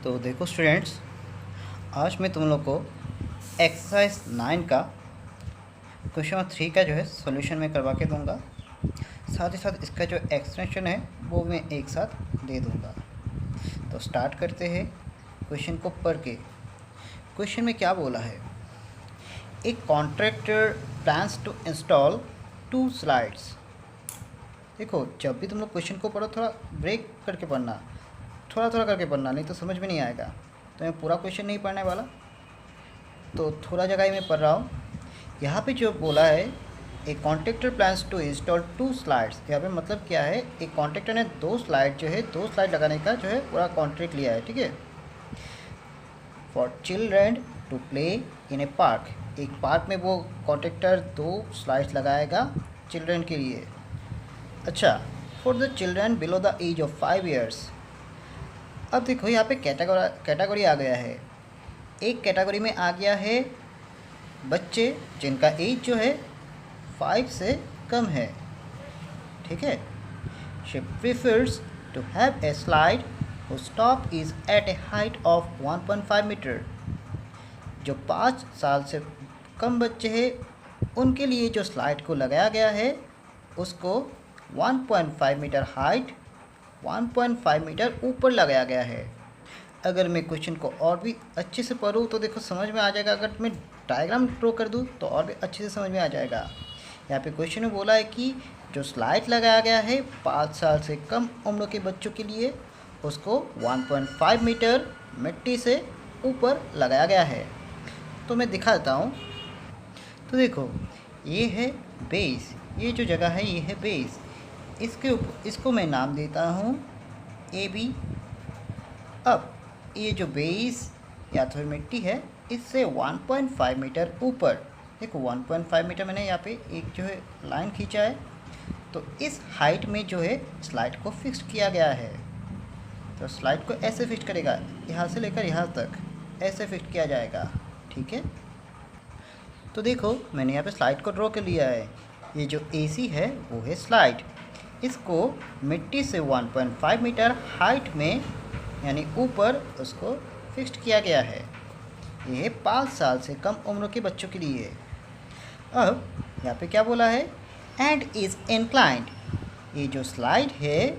तो देखो स्टूडेंट्स, आज मैं तुम लोग को एक्सरसाइज 9 का क्वेश्चन नंबर 3 का जो है सॉल्यूशन मैं करवा के दूंगा। साथ ही साथ इसका जो एक्सटेंशन है वो मैं एक साथ दे दूंगा। तो स्टार्ट करते हैं क्वेश्चन को पढ़ के। क्वेश्चन में क्या बोला है? एक contractor plans to install 2 slides. देखो, जब भी तुम लोग क्वेश्चन को पढ़ो थोड़ा ब्रेक करके पढ़ना, थोड़ा थोड़ा करके पढ़ना, नहीं तो समझ में नहीं आएगा। तो मैं पूरा क्वेश्चन नहीं पढ़ने वाला, तो थोड़ा जगह ही मैं पढ़ रहा हूँ। यहाँ पे जो बोला है, एक contractor plans to install 2 slides, यहाँ पे मतलब क्या है? एक कॉन्ट्रैक्टर ने 2 स्लाइड लगाने का जो है पूरा कॉन्ट्रैक्ट लिया है, ठीक है। For children to play in a park, एक पार्क में वो कॉन्ट्रैक्टर 2 स्लाइड्स लगाएगा चिल्ड्रेन के लिए। अच्छा, for the children below the age of 5 years. अब देखो यहाँ पे कैटेगरी आ गया है। एक कैटेगरी में आ गया है बच्चे जिनका एज जो है 5 से कम है, ठीक है। She prefers to have a slide whose top is at a height of 1.5 metre. जो 5 साल से कम बच्चे हैं उनके लिए जो स्लाइड को लगाया गया है उसको 1.5 मीटर हाइट, 1.5 मीटर ऊपर लगाया गया है। अगर मैं क्वेश्चन को और भी अच्छे से पढ़ूँ तो देखो समझ में आ जाएगा। अगर मैं डायग्राम ड्रॉ कर दूँ तो और भी अच्छे से समझ में आ जाएगा। यहाँ पे क्वेश्चन में बोला है कि जो स्लाइड लगाया गया है 5 साल से कम उम्र के बच्चों के लिए, उसको 1.5 मीटर मिट्टी से ऊपर लगाया गया है। तो मैं दिखा देता हूँ। तो देखो, ये है बेस, ये जो जगह है ये है बेस। इसको मैं नाम देता हूँ AB। अब ये जो बेस या फिर मिट्टी है इससे 1.5 मीटर ऊपर, देखो 1.5 मीटर मैंने यहाँ पे एक जो है लाइन खींचा है। तो इस हाइट में जो है स्लाइड को फिक्स किया गया है। तो स्लाइड को ऐसे फिक्स करेगा, यहाँ से लेकर यहाँ तक ऐसे फिक्स किया जाएगा, ठीक है। तो देखो मैंने यहाँ पे स्लाइड को ड्रॉ कर लिया है। ये जो AC है वो है स्लाइड। इसको मिट्टी से 1.5 मीटर हाइट में यानी ऊपर उसको फिक्स्ड किया गया है। ये 5 साल से कम उम्र के बच्चों के लिए। अब यहाँ पे क्या बोला है? And is inclined. ये जो स्लाइड है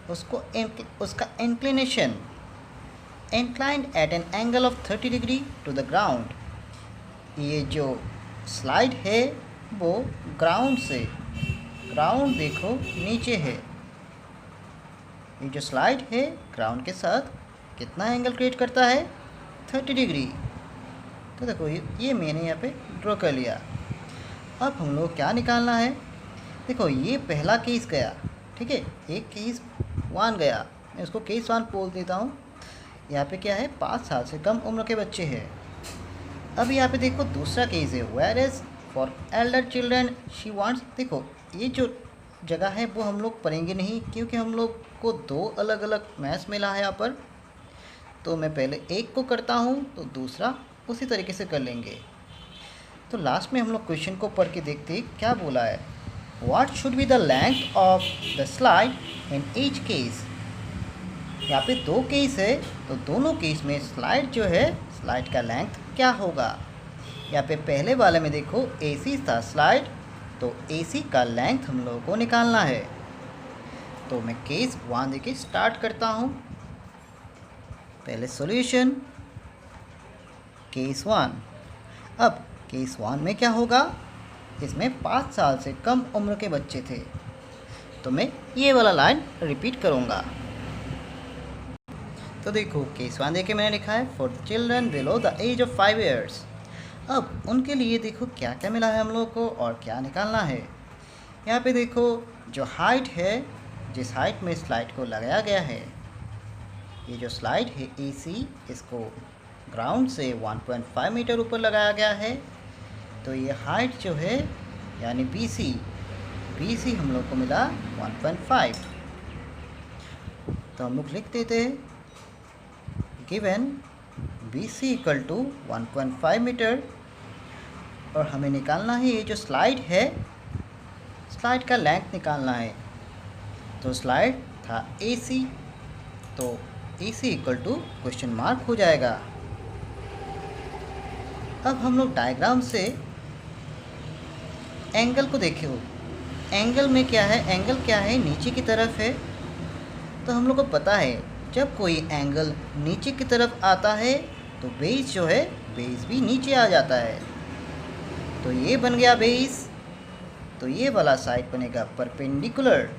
उसका inclination inclined at an angle of 30 degree to the ground. ये जो स्लाइड है वो ग्राउंड देखो नीचे है। ये जो स्लाइड है ग्राउंड के साथ कितना एंगल क्रिएट करता है? 30 डिग्री। तो देखो ये मैंने यहाँ पे ड्रॉ कर लिया। अब हम लोग क्या निकालना है? देखो ये पहला केस गया, ठीक है। एक केस 1 गया, मैं उसको केस 1 बोल देता हूँ। यहाँ पे क्या है? 5 साल से कम उम्र के बच्चे हैं। अब यहाँ पे देखो दूसरा केस है, where is for elder children she wants. देखो ये जो जगह है वो हम लोग पढ़ेंगे नहीं, क्योंकि हम लोग को 2 अलग अलग मैथ्स मिला है यहाँ पर। तो मैं पहले एक को करता हूँ तो दूसरा उसी तरीके से कर लेंगे। तो लास्ट में हम लोग क्वेश्चन को पढ़ के देखते हैं क्या बोला है। What should be the length of the slide in each case. यहाँ पे 2 केस है, तो दोनों केस में स्लाइड जो है स्लाइड का लेंथ क्या होगा। यहाँ पे पहले वाले में देखो AC था स्लाइड, तो AC का लेंथ हम लोगों को निकालना है। तो मैं केस 1 देके स्टार्ट करता हूँ। पहले सॉल्यूशन केस 1। अब केस 1 में क्या होगा? इसमें 5 साल से कम उम्र के बच्चे थे, तो मैं ये वाला लाइन रिपीट करूँगा। तो देखो केस 1 देके मैंने लिखा है for children below the age of 5 years. अब उनके लिए देखो क्या क्या मिला है हम लोग को और क्या निकालना है। यहाँ पे देखो जो हाइट है, जिस हाइट में स्लाइड को लगाया गया है, ये जो स्लाइड है AC, इसको ग्राउंड से 1.5 मीटर ऊपर लगाया गया है। तो ये हाइट जो है यानी BC हम लोग को मिला 1.5। तो हम लोग लिख देते हैं given BC equal to 1.5 metre. और हमें निकालना है ये जो स्लाइड है, स्लाइड का लेंथ निकालना है। तो स्लाइड था AC, तो ए सी इक्वल टू क्वेश्चन मार्क हो जाएगा। अब हम लोग डायग्राम से एंगल को देखे हो, एंगल में क्या है, एंगल क्या है, नीचे की तरफ है। तो हम लोग को पता है जब कोई एंगल नीचे की तरफ आता है तो बेस जो है, बेस भी नीचे आ जाता है। तो ये बन गया बेस, तो ये वाला साइड बनेगा परपेंडिकुलर,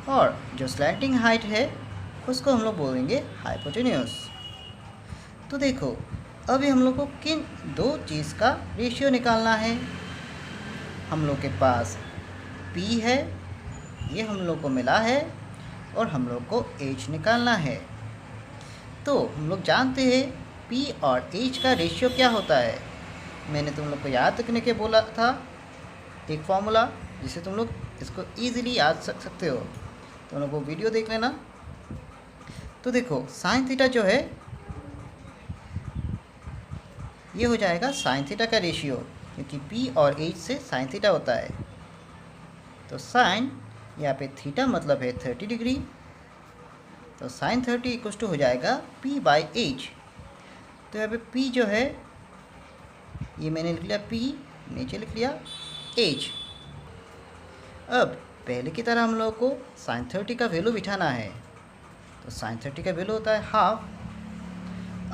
और जो स्लैंटिंग हाइट है उसको हम लोग बोलेंगे हाइपोटेन्यूस। तो देखो अभी हम लोग को किन दो चीज़ का रेशियो निकालना है। हम लोग के पास P है, ये हम लोग को मिला है, और हम लोग को H निकालना है। तो हम लोग जानते हैं P और H का रेशियो क्या होता है। मैंने तुम लोग को याद रखने के बोला था एक फॉर्मूला, जिसे तुम लोग इसको ईजिली याद रख सकते हो। तुम लोग वो वीडियो देख लेना। तो देखो साइन थीटा जो है ये हो जाएगा साइन थीटा का रेशियो, क्योंकि P और H से साइन थीटा होता है। तो साइन यहाँ पे थीटा मतलब है 30 डिग्री, तो साइन 30 इक्वल टू हो जाएगा P बाई H। तो यहाँ पे P जो है ये मैंने लिख लिया P, नीचे लिख लिया H। अब पहले की तरह हम लोगों को साइन 30 का वैल्यू बिठाना है। तो साइन 30 का वैल्यू होता है हाफ।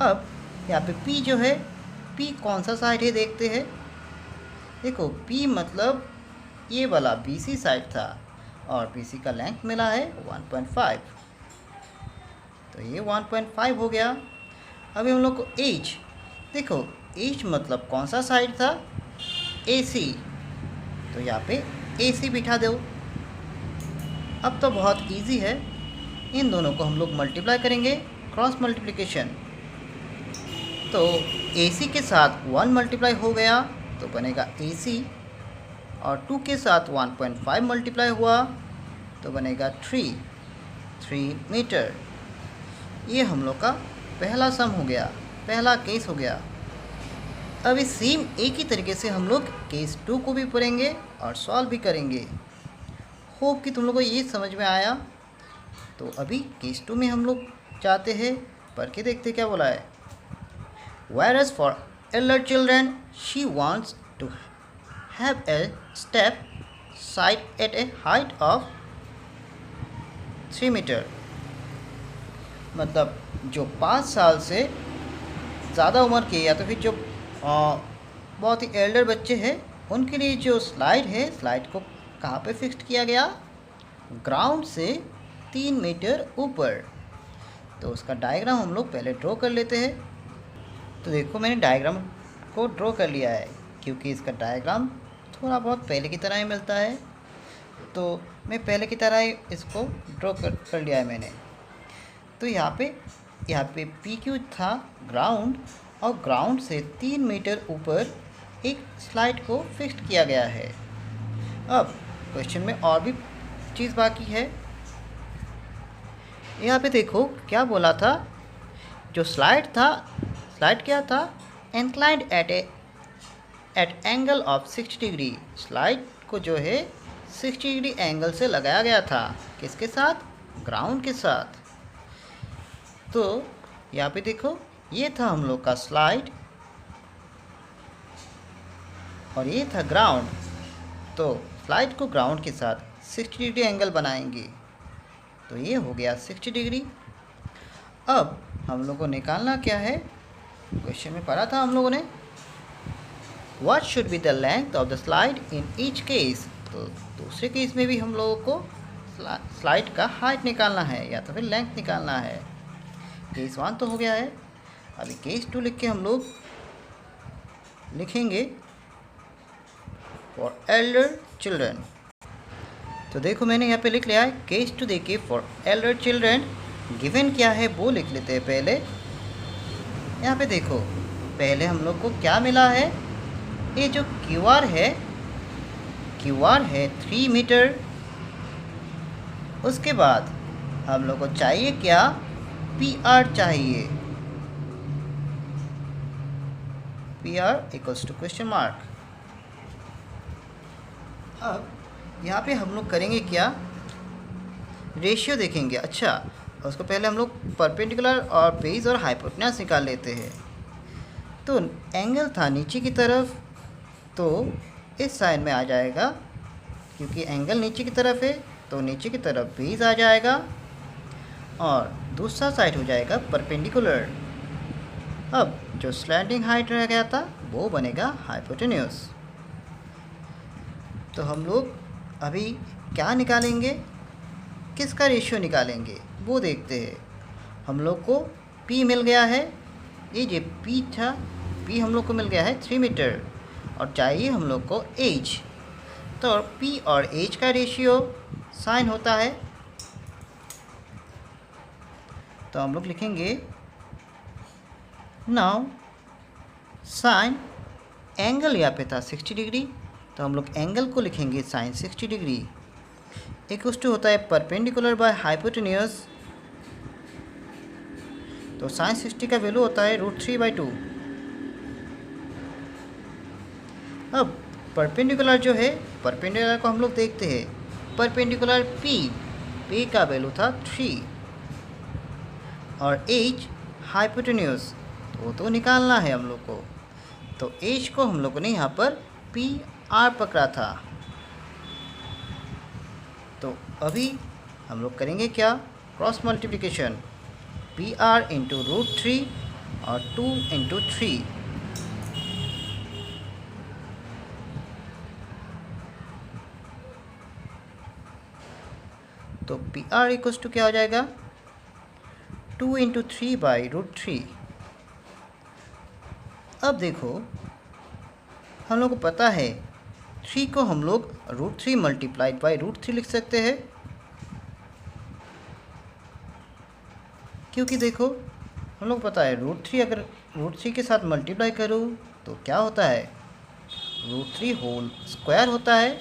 अब यहाँ पे P जो है, P कौन सा साइड है देखते हैं। देखो P मतलब ये वाला BC साइड था, और BC का लेंथ मिला है 1.5, तो ये 1.5 हो गया। अभी हम लोग को H, देखो H मतलब कौन सा साइड था, AC, तो यहाँ पे AC बिठा दो। अब तो बहुत इजी है, इन दोनों को हम लोग मल्टीप्लाई करेंगे, क्रॉस मल्टीप्लिकेशन। तो AC के साथ 1 मल्टीप्लाई हो गया तो बनेगा AC, और 2 के साथ 1.5 मल्टीप्लाई हुआ तो बनेगा 3 मीटर। ये हम लोग का पहला सम हो गया, पहला केस हो गया। अब इस सेम एक ही तरीके से हम लोग केस 2 को भी पढ़ेंगे और सॉल्व भी करेंगे। होप कि तुम लोगों को ये समझ में आया। तो अभी केस 2 में हम लोग जाते हैं, पढ़ के देखते क्या बोला है। Whereas for elder children, she wants to have a step side at a height of 3 metre. मतलब जो 5 साल से ज़्यादा उम्र के या तो फिर जो बहुत ही एल्डर बच्चे हैं उनके लिए जो स्लाइड है, स्लाइड को कहाँ पे फिक्स किया गया, ग्राउंड से 3 मीटर ऊपर। तो उसका डायग्राम हम लोग पहले ड्रॉ कर लेते हैं। तो देखो मैंने डायग्राम को ड्रॉ कर लिया है, क्योंकि इसका डायग्राम थोड़ा बहुत पहले की तरह ही मिलता है, तो मैं पहले की तरह ही इसको ड्रॉ कर लिया है मैंने। तो यहाँ पे PQ था ग्राउंड, और ग्राउंड से 3 मीटर ऊपर एक स्लाइड को फिक्स किया गया है। अब क्वेश्चन में और भी चीज़ बाकी है। यहाँ पे देखो क्या बोला था, जो स्लाइड था, स्लाइड क्या था, inclined at angle of 60 degree. Slide को जो है 60 डिग्री एंगल से लगाया गया था, किसके साथ, ग्राउंड के साथ। तो यहाँ पे देखो ये था हम लोग का स्लाइड, और ये था ग्राउंड। तो स्लाइड को ग्राउंड के साथ 60 डिग्री एंगल बनाएंगे, तो ये हो गया 60 डिग्री। अब हम लोग को निकालना क्या है, क्वेश्चन में पढ़ा था हम लोगों ने, what should be the length of the slide in each case. तो दूसरे केस में भी हम लोगों को स्लाइड का हाइट निकालना है या तो फिर लेंथ निकालना है। केस 1 तो हो गया है, अभी केस 2 लिख के हम लोग लिखेंगे फॉर एल्डर चिल्ड्रन। तो देखो मैंने यहाँ पे लिख लिया है केस 2 देखिए फॉर एल्डर चिल्ड्रन। गिवन क्या है वो लिख लेते हैं पहले। यहाँ पे देखो पहले हम लोग को क्या मिला है, ये जो QR है 3 मीटर। उसके बाद हम लोग को चाहिए क्या, PR चाहिए, PR equals to question mark. अब यहाँ पे हम लोग करेंगे क्या, रेशियो देखेंगे। अच्छा उसको पहले हम लोग परपेंडिकुलर और बेस और हाइपोटेनस निकाल लेते हैं। तो एंगल था नीचे की तरफ, तो इस साइड में आ जाएगा, क्योंकि एंगल नीचे की तरफ है तो नीचे की तरफ बेस आ जाएगा और दूसरा साइड हो जाएगा परपेंडिकुलर। अब जो स्लैंडिंग हाइट रह गया था वो बनेगा हाइपोटेन्यूस। तो हम लोग अभी क्या निकालेंगे, किसका रेशियो निकालेंगे वो देखते हैं। हम लोग को P मिल गया है, ये जो P था, P हम लोग को मिल गया है 3 मीटर और चाहिए हम लोग को H। तो P और H का रेशियो साइन होता है, तो हम लोग लिखेंगे नाउ साइन, एंगल यहाँ पे था 60 डिग्री, तो हम लोग एंगल को लिखेंगे साइन 60 डिग्री इक्वल्स टू होता है परपेंडिकुलर बाय हाइपोटेन्यूस। तो साइन 60 का वैल्यू होता है √3/2। अब परपेंडिकुलर जो है, परपेंडिकुलर को हम लोग देखते हैं। परपेंडिकुलर P का वैल्यू था 3 और H हाइपोटेन्यूस, तो निकालना है हम लोग को। तो H को हम लोगों ने यहाँ पर PR पकड़ा था। तो अभी हम लोग करेंगे क्या, क्रॉस मल्टीप्लिकेशन, PR इंटू √3 और 2 इंटू 3। तो PR इक्वल्स टू क्या हो जाएगा, 2 इंटू 3/√3। अब देखो हम लोग को पता है 3 को हम लोग √3 मल्टीप्लाइड बाई √3 लिख सकते हैं, क्योंकि देखो हम लोग पता है √3 अगर √3 के साथ मल्टीप्लाई करूँ तो क्या होता है, √3 होल स्क्वायर होता है।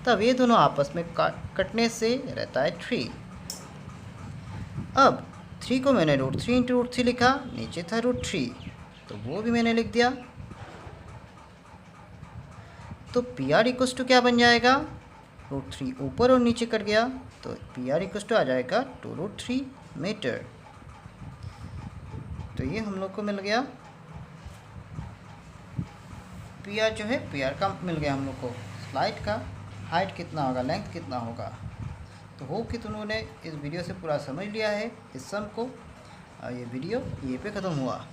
तब ये दोनों आपस में कटने से रहता है 3। अब 3 को मैंने √3 इंटू √3 लिखा, नीचे था √3 तो वो भी मैंने लिख दिया। तो PR इक्वल्स टू क्या बन जाएगा, √3 ऊपर और नीचे कट गया, तो PR इक्वल्स टू आ जाएगा 2√3 मीटर। तो ये हम लोग को मिल गया PR जो है, PR का मिल गया हम लोग को। स्लाइड का हाइट कितना होगा, लेंथ कितना होगा। तो होप कि तुम लोगों ने इस वीडियो से पूरा समझ लिया है इस सम को। ये वीडियो ये पे ख़त्म हुआ।